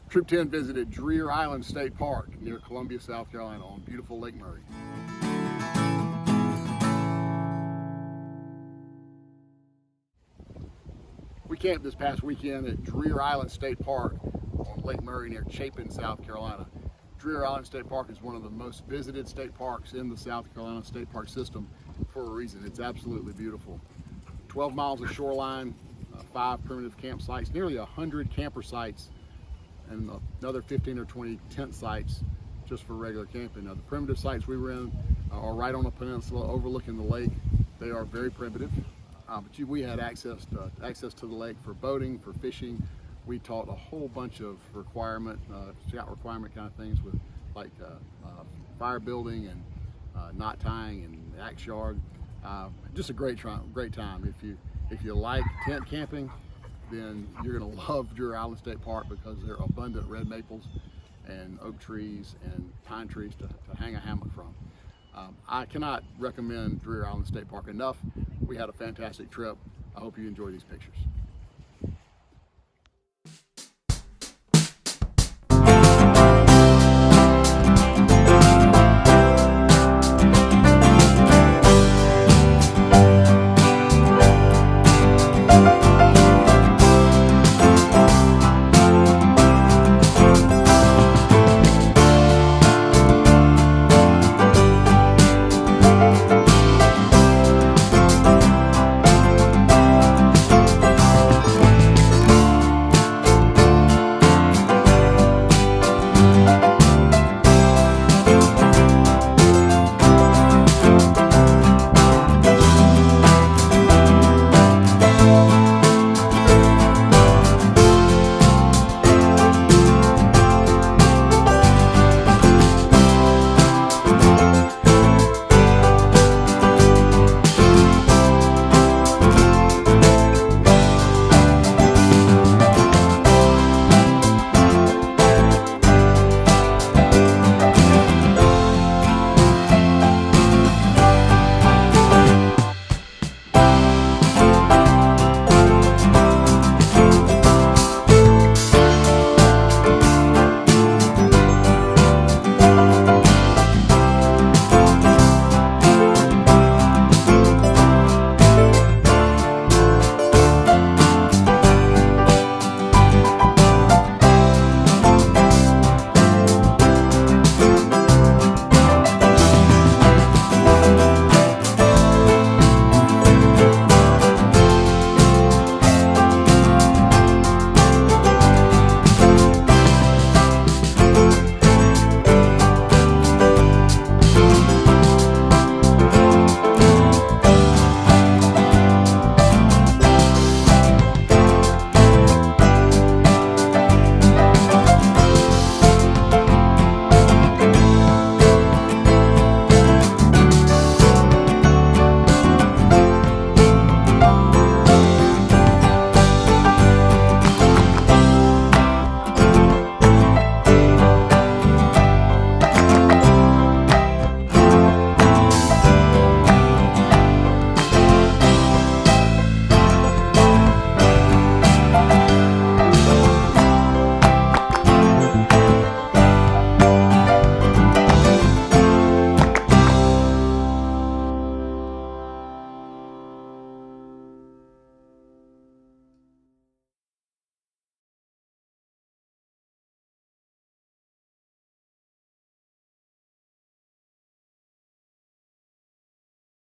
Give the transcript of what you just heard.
Troop 10 visited Dreher Island State Park near Columbia, South Carolina on beautiful Lake Murray. We camped this past weekend at Dreher Island State Park on Lake Murray near Chapin, South Carolina. Dreher Island State Park is one of the most visited state parks in the South Carolina State Park system for a reason. It's absolutely beautiful. 12 miles of shoreline, 5 primitive campsites, nearly 100 camper sites, and another 15 or 20 tent sites just for regular camping. Now, the primitive sites we were in are right on a peninsula overlooking the lake. They are very primitive, but we had access to the lake for boating, for fishing. We taught a whole bunch of scout requirement kind of things with like fire building and knot tying and axe yard. Just a great time. If you like tent camping, then you're going to love Dreher Island State Park because there are abundant red maples and oak trees and pine trees to hang a hammock from. I cannot recommend Dreher Island State Park enough. We had a fantastic trip. I hope you enjoy these pictures.